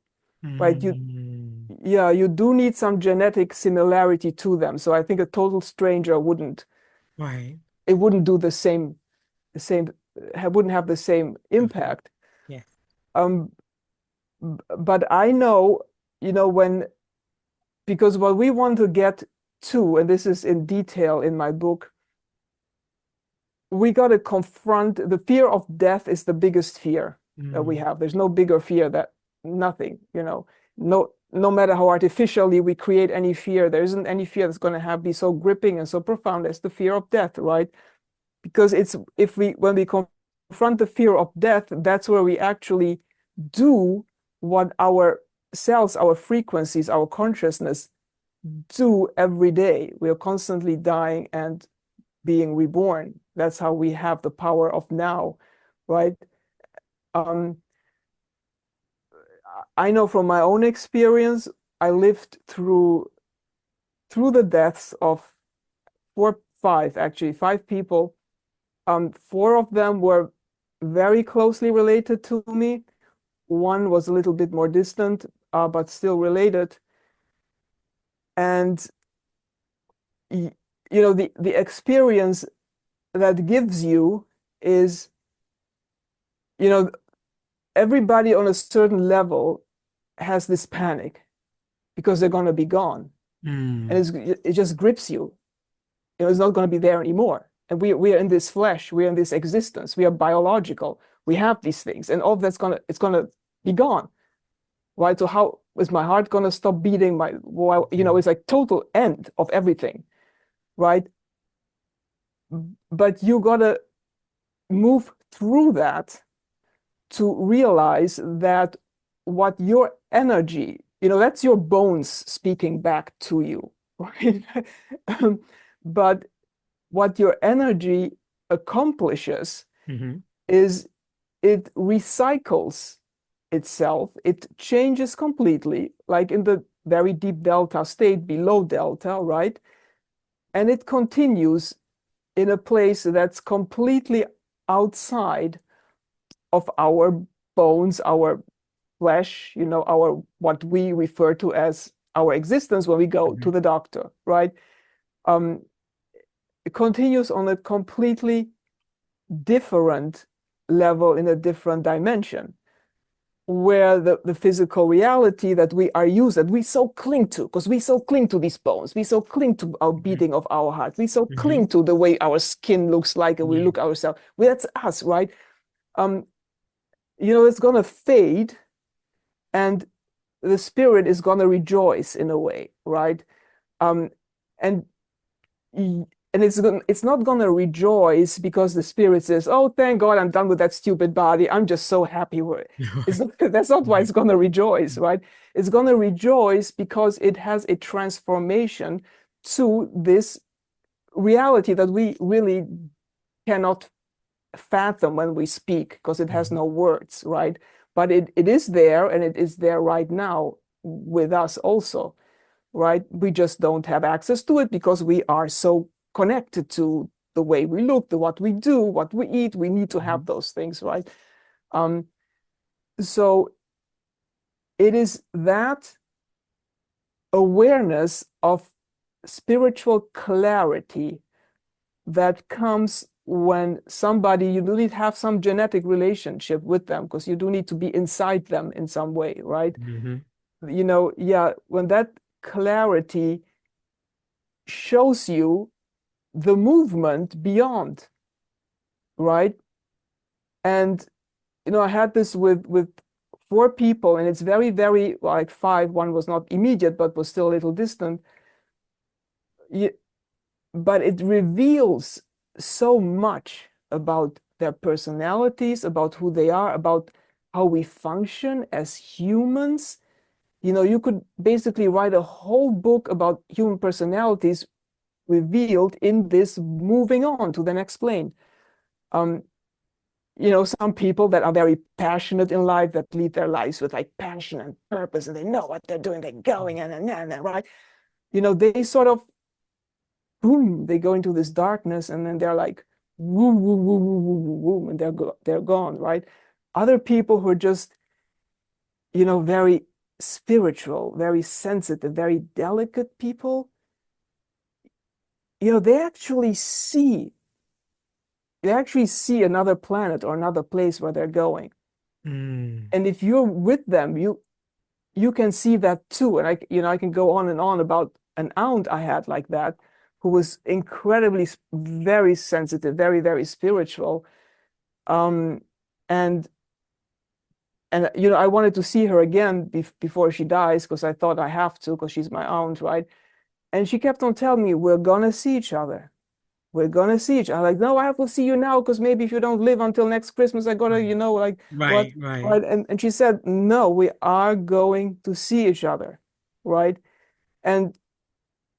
right? You do need some genetic similarity to them. So I think a total stranger wouldn't
Right.
do the same, wouldn't have the same impact.
Yes.
But I know, because what we want to get to, and this is in detail in my book, we got to confront the fear of death is the biggest fear that we have. There's no bigger fear that nothing, no matter how artificially we create any fear, there isn't any fear that's going to be so gripping and so profound as the fear of death, right? Because when we confront the fear of death, that's where we actually do what our cells, our frequencies, our consciousness do every day. We are constantly dying and being reborn. That's how we have the power of now, right? I know from my own experience, I lived through the deaths of five people. 4 of them were very closely related to me. One was a little bit more distant, but still related. And the experience that gives you is, everybody on a certain level has this panic because they're going to be gone. And it just grips you. It's not going to be there anymore. And we are in this flesh, we are in this existence, we are biological, we have these things, and all of that's it's gonna be gone, right? So how is my heart gonna stop beating? It's like total end of everything, right? But you gotta move through that to realize that what your energy, that's your bones speaking back to you, right? But what your energy accomplishes is it recycles itself. It changes completely, like in the very deep delta state below delta, right? And it continues in a place that's completely outside of our bones, our flesh, our what we refer to as our existence when we go to the doctor, right? It continues on a completely different level in a different dimension, where the physical reality that we are used, that we so cling to, because we so cling to these bones, we so cling to our beating of our heart, we so cling to the way our skin looks like and we look ourselves. Well, that's us, right? It's gonna fade, and the spirit is gonna rejoice in a way, right? And it's not gonna rejoice because the spirit says, "Oh, thank God, I'm done with that stupid body. I'm just so happy with it." That's not why it's gonna rejoice, right? It's gonna rejoice because it has a transformation to this reality that we really cannot fathom when we speak, because it has no words, right? But it is there, and it is there right now with us also, right? We just don't have access to it because we are so connected to the way we look, to what we do, what we eat. We need to have those things, right? So it is that awareness of spiritual clarity that comes when somebody, you do need to have some genetic relationship with them, because you do need to be inside them in some way, right? When that clarity shows you the movement beyond, right? And I had this with 4 people, and it's very, very, like 5. One was not immediate, but was still a little distant. But it reveals so much about their personalities, about who they are, about how we function as humans, You could basically write a whole book about human personalities revealed in this moving on to the next plane. Um, some people that are very passionate in life, that lead their lives with like passion and purpose, and they know what they're doing, they're going, and right? They sort of, boom, they go into this darkness, and then they're like, woo, woo, woo, woo, woo, woo, woo, and they're gone, right? Other people who are just, very spiritual, very sensitive, very delicate people, they actually see another planet or another place where they're going.
Mm.
And if you're with them, you can see that too. And I can go on and on about an aunt I had like that, who was incredibly very sensitive, very, very spiritual. Um, and I wanted to see her again before she dies, because I thought I have to, because she's my aunt, right? And she kept on telling me, we're gonna see each other. We're gonna see each other. I'm like, no, I have to see you now, because maybe if you don't live until next Christmas, I gotta, like what?
Right, right.
Right. And she said, no, we are going to see each other. Right. And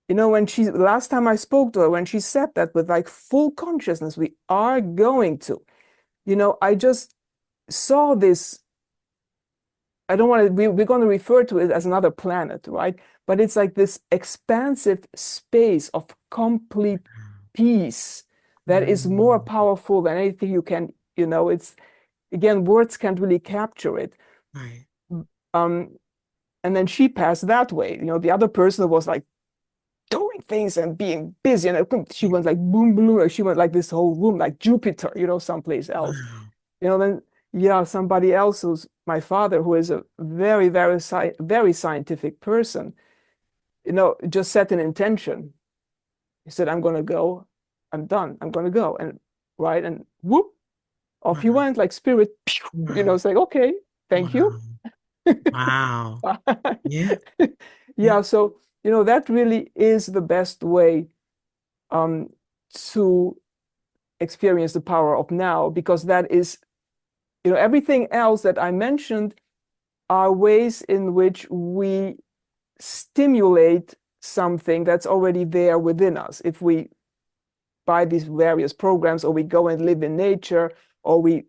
when last time I spoke to her, when she said that with like full consciousness, we are going to, I just saw this. I don't want to, we're going to refer to it as another planet, right? But it's like this expansive space of complete peace that is more
Mm.
powerful than anything you can, it's, again, words can't really capture it.
Right.
Um, and then she passed that way. The other person was like doing things and being busy, and she went like boom, boom, like she went like this whole room, like Jupiter, someplace else.
Wow.
Then yeah, somebody else, who's my father, who is a very, very, very scientific person, just set an intention. He said, I'm going to go. I'm done. I'm going to go. And right. And whoop, off he
Wow.
went like spirit.
Wow.
It's like, okay, thank you.
Wow. Wow. Yeah. Yeah.
Yeah. So, that really is the best way to experience the power of now, because that is, everything else that I mentioned are ways in which we stimulate something that's already there within us. If we buy these various programs, or we go and live in nature, or we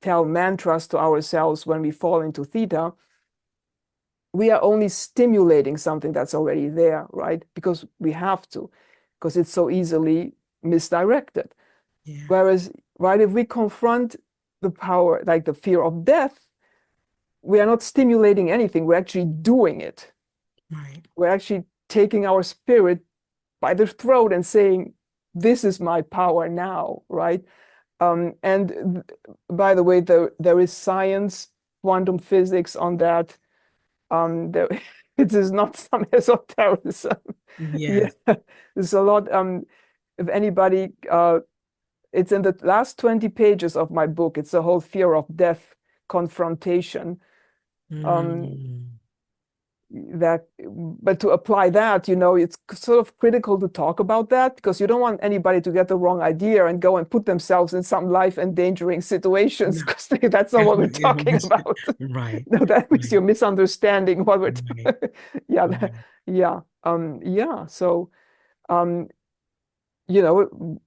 tell mantras to ourselves when we fall into theta, we are only stimulating something that's already there, right? Because we have to, because it's so easily misdirected.
Yeah.
Whereas, right, if we confront the power, like the fear of death, we are not stimulating anything, we're actually doing it.
Right.
We're actually taking our spirit by the throat and saying, this is my power now, right? And by the way, there is science, quantum physics on that. It is not some esotericism. Yeah,
Yes.
there's a lot. If anybody, it's in the last 20 pages of my book. It's the whole fear of death confrontation.
Mm.
But to apply that, it's sort of critical to talk about that, because you don't want anybody to get the wrong idea and go and put themselves in some life-endangering situations,
No.
because that's not what we're talking about.
Right.
No, that means
Right.
you're misunderstanding what we're
Right.
yeah,
Right.
yeah. Yeah. So, you know,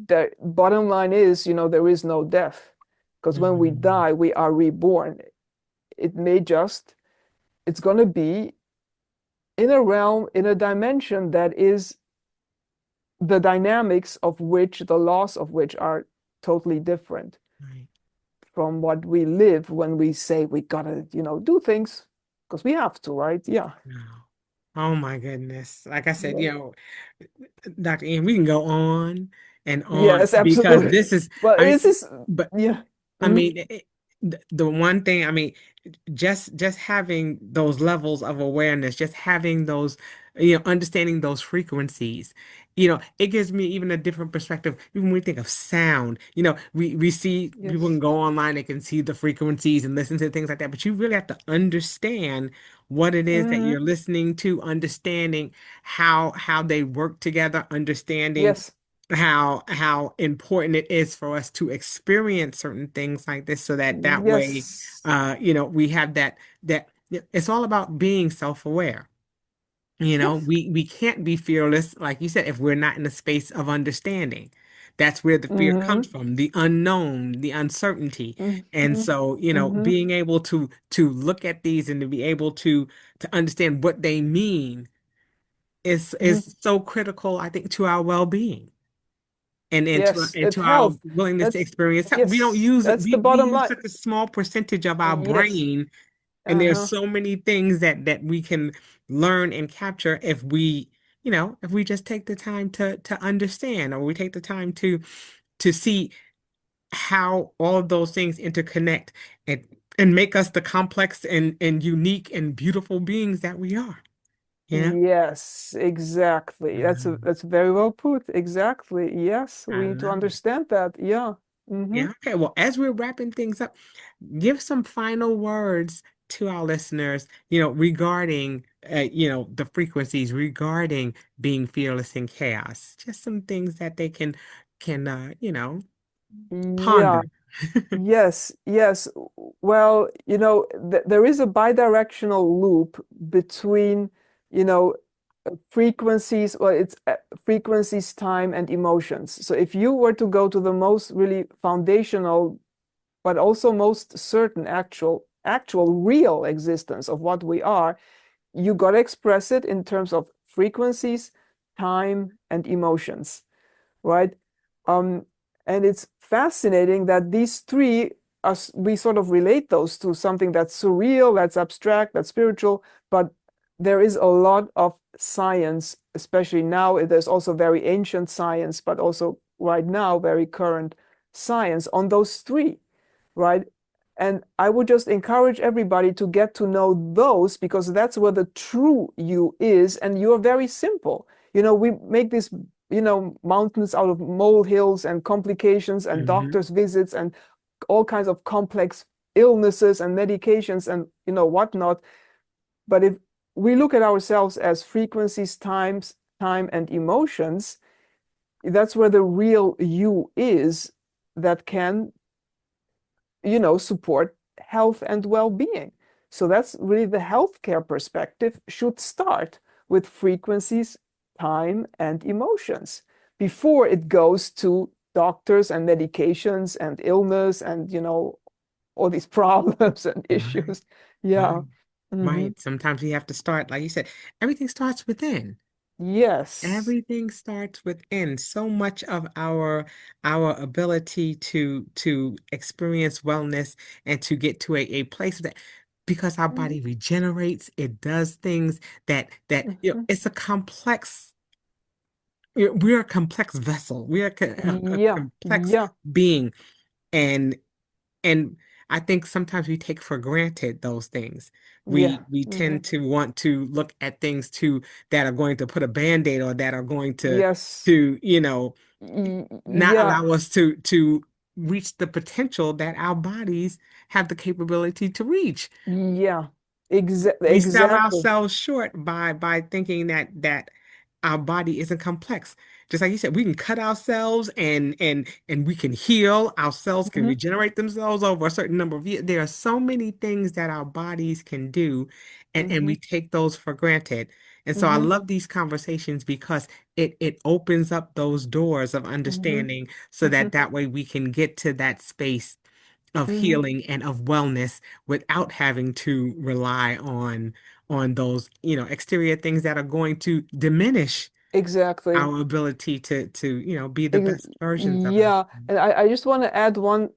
the bottom line is, there is no death, because when we
Mm.
die, we are reborn. It's going to be in a realm, in a dimension that is the dynamics of which, the laws of which are totally different
Right.
from what we live when we say we gotta, do things because we have to, right? Yeah.
Wow. Oh my goodness. Like I said,
Yeah.
Dr. Ian, we can go on
Yes,
because
absolutely.
this is,
Well,
I
this
mean,
is,
but
yeah.
I
Mhm.
mean, the one thing, I mean, just having those levels of awareness, just having those, understanding those frequencies, it gives me even a different perspective. Even when we think of sound, we see people can
Yes.
go online, they can see the frequencies and listen to things like that, but you really have to understand what it is that
Mhm.
you're listening to, understanding how they work together, understanding
Yes.
how important it is for us to experience certain things like this so that way
Yes.
we have that yeah, it's all about being self-aware.
Yes.
We can't be fearless, like you said, if we're not in a space of understanding. That's where the fear comes
Mm-hmm.
from, the unknown, the uncertainty. And
Mm-hmm.
so,
Mm-hmm.
being able to look at these and to be able to understand what they mean
Mm-hmm.
is so critical, I think, to our well-being
Yes,
and
it's
to our
health.
willingness to
That's
experience. We don't
yes,
use it.
that's the
We
bottom
use
line.
such a small percentage of our
Yes.
brain, and there's
Uh-huh.
so many things that we can learn and capture if if we just take the time to understand, or we take the time to see how all of those things interconnect and make us the complex and unique and beautiful beings that we are. Yeah.
Yes, exactly.
Mhm.
That's very well put. Exactly. Yes,
I
we need to
love it.
understand that. Yeah. Mm-hmm.
Yeah. Okay. Well, as we're wrapping things up, give some final words to our listeners, regarding, the frequencies, regarding being fearless in chaos. Just some things that they can
Yeah.
ponder.
Yes, yes. Well, th there is a bidirectional loop between, you know, frequencies, well, it's frequencies, time, and emotions. So if you were to go to the most really foundational, but also most certain actual real existence of what we are, you got to express it in terms of frequencies, time, and emotions, right? Um, and it's fascinating that these three, we sort of relate those to something that's surreal, that's abstract, that's spiritual, but there is a lot of science, especially now. There's also very ancient science, but also right now, very current science on those three, right? And I would just encourage everybody to get to know those, because that's where the true you is. And you're very simple. We make these, mountains out of molehills and complications and
Hmm.
doctor's visits and all kinds of complex illnesses and medications and, whatnot. But if we look at ourselves as frequencies, time, and emotions, that's where the real you is, that can, support health and well-being. So that's really the healthcare perspective should start with frequencies, time, and emotions before it goes to doctors and medications and illness and, all these problems and
Right.
issues. Yeah.
Right.
Hmm.
Right. Sometimes we have to start, like you said, everything starts within.
Yes.
Everything starts within. So much of our ability to experience wellness and to get to a place that, because our
Mhm.
body regenerates, it does things
Mhm.
it's a complex, we're a complex vessel. We're a
Yeah.
complex
Yeah.
being. And and I think sometimes we take for granted those things. We
Yeah.
we
Hmm.
tend to want to look at things that are going to put a band-aid, or that are going
Yes.
to not
Yeah.
allow us to reach the potential that our bodies have the capability to reach.
Yeah.
We sell
Exactly.
ourselves short by thinking that our body isn't complex. Just like you said, we can cut ourselves and we can heal. Our cells can
Hmm.
regenerate themselves over a certain number of years. There are so many things that our bodies can do, and we
Hmm.
take those for granted. And so I
Hmm.
love these conversations because it opens up those doors of
Hmm.
understanding, so
Hmm.
that way we can get to that space of
Hmm.
healing and of wellness without having to rely on those, exterior things that are going to diminish
Exactly.
our ability to be the
Ex
best versions of us.
yeah. And I just want to add one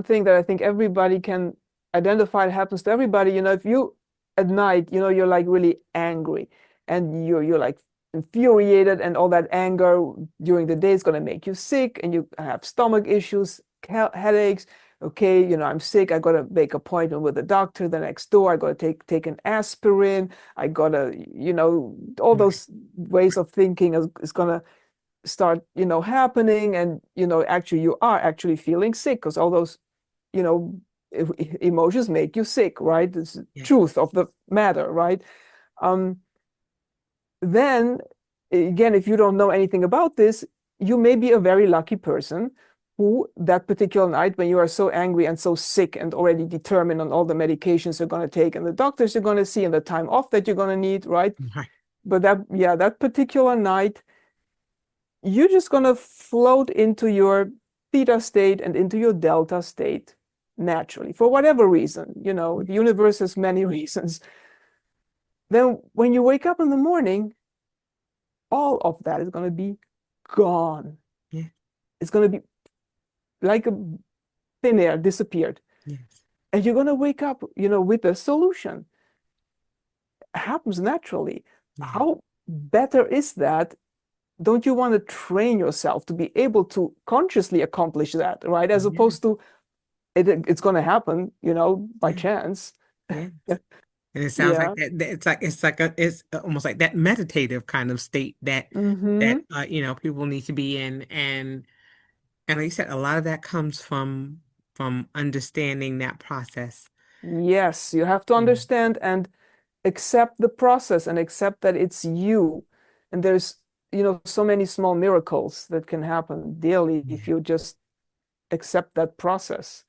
thing that I think everybody can identify. It happens to everybody. If you at night, you're like really angry and you're like infuriated, and all that anger during the day is going to make you sick, and you have stomach issues, headaches. Okay, I'm sick. I got to make an appointment with the doctor the next door. I got to take an aspirin. I got to, all
Right,
those ways of thinking is going to start happening, and actually you are actually feeling sick, because all those you know emotions make you sick, right? It's the
yeah.
truth of the matter, right? um then again, if you don't know anything about this, you may be a very lucky person, who that particular night when you are so angry and so sick and already determined on all the medications you're going to take and the doctors you're going to see and the time off that you're going to need, right?
Right.
But that particular night, you're just going to float into your theta state and into your delta state naturally for whatever reason. The universe has many reasons. Then when you wake up in the morning, all of that is going to be gone.
Yeah.
It's going to be like a thin air, disappeared.
Yes.
And you're going to wake up, with a solution. It happens naturally.
Yeah.
How better is that? Don't you want to train yourself to be able to consciously accomplish that, right? As
Yeah.
opposed to it's going to happen, by
Yeah.
chance.
Yes. And it sounds
Yeah.
like it's almost like that meditative kind of state that
Mm-hmm.
people need to be in, and like you said, a lot of that comes from understanding that process.
Yes, you have to
Yeah.
understand and accept the process and accept that it's you. And there's, so many small miracles that can happen daily if
Yeah.
you just accept that process.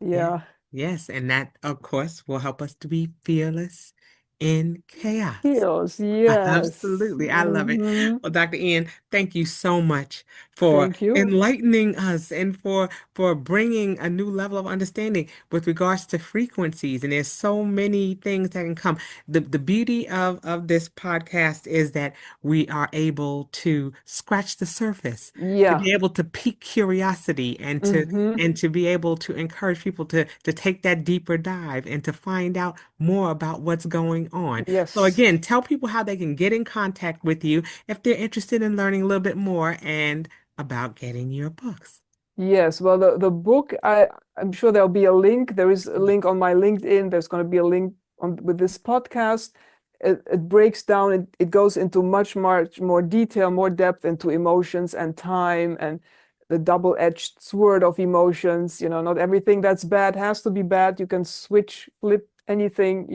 Yeah.
Yeah.
Yes, and that of course will help us to be fearless in chaos.
Heals. Yes.
Absolutely. I love it.
Mm-hmm.
Well, Dr. Ian, thank you so much for
Thank you.
enlightening us and for bringing a new level of understanding with regards to frequencies. And there's so many things that can come. The beauty of this podcast is that we are able to scratch the surface, to
Yeah.
be able to pique curiosity
Mm-hmm.
and to be able to encourage people to take that deeper dive and to find out more about what's going on. So
Yes.
again, tell people how they can get in contact with you if they're interested in learning a little bit more and about getting your books.
Yes. Well, the book, I'm sure there'll be a link. There is a link on my LinkedIn. There's going to be a link on with this podcast. It breaks down, it goes into much more detail, more depth into emotions and time and the double-edged sword of emotions. Not everything that's bad has to be bad. You can flip anything.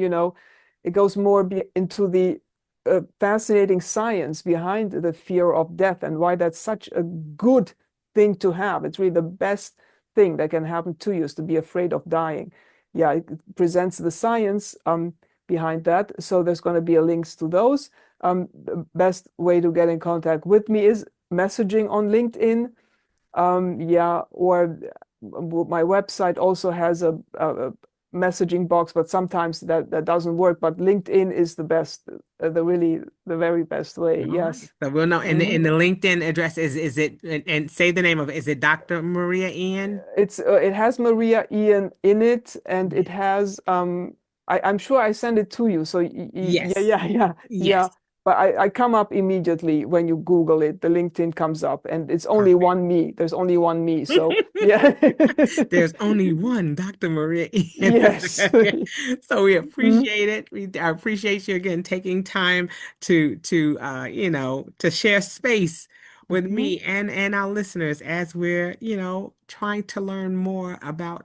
It goes more into the fascinating science behind the fear of death and why that's such a good thing to have. It's really the best thing that can happen to you is to be afraid of dying. Yeah, it presents the science behind that. So there's going to be a links to those. The best way to get in contact with me is messaging on LinkedIn. Or my website also has a messaging box, but sometimes that doesn't work. But LinkedIn is the best, the very best way.
All right.
Yes.
So we'll know. And
Mhm.
the LinkedIn address is it and say the name of it. Is it Dr. Maria Ian?
It has Maria Ian in it, and it
Yeah.
has I'm sure I send it to you. So
Yes.
yeah.
Yes.
But I come up immediately when you Google it. The LinkedIn comes up, and it's only
Perfect.
one me. There's only one me. So yeah.
There's only one Dr. Maria Ian.
Yes.
So we
Mhm.
appreciate it. I appreciate you again taking time to share space with
Mhm.
me and our listeners as we're, trying to learn more about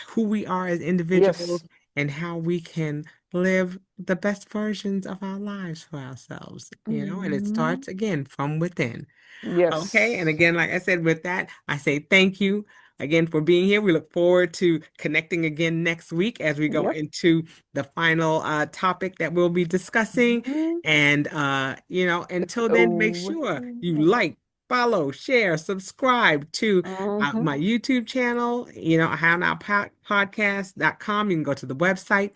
who we are as individuals
Yes.
and how we can live the best versions of our lives for ourselves, and it
Mhm.
starts again from within. Okay. And
Yes.
again, like I said, with that, I say thank you again for being here. We look forward to connecting again next week as we go
Yep.
into the final topic that we'll be discussing.
Mhm.
And,
It's
until
a
then, make sure you
win.
like, follow, share, subscribe to
Mhm.
my YouTube channel, HowNowPodcast.com. You can go to the website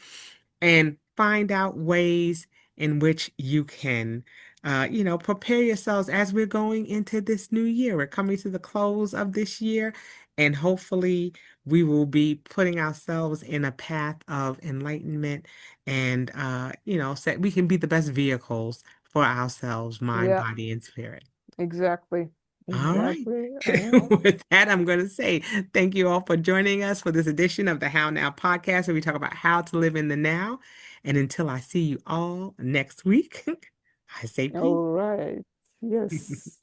and find out ways in which you can prepare yourselves as we're going into this new year. We're coming to the close of this year, and hopefully, we will be putting ourselves in a path of enlightenment and, so we can be the best vehicles for ourselves, mind,
Yeah.
body, and spirit.
Exactly.
All right.
Exactly. Yeah.
With that, I'm going to say thank you all for joining us for this edition of the How Now podcast, where we talk about how to live in the now. And until I see you all next week, I say
All
peace.
right. Yes.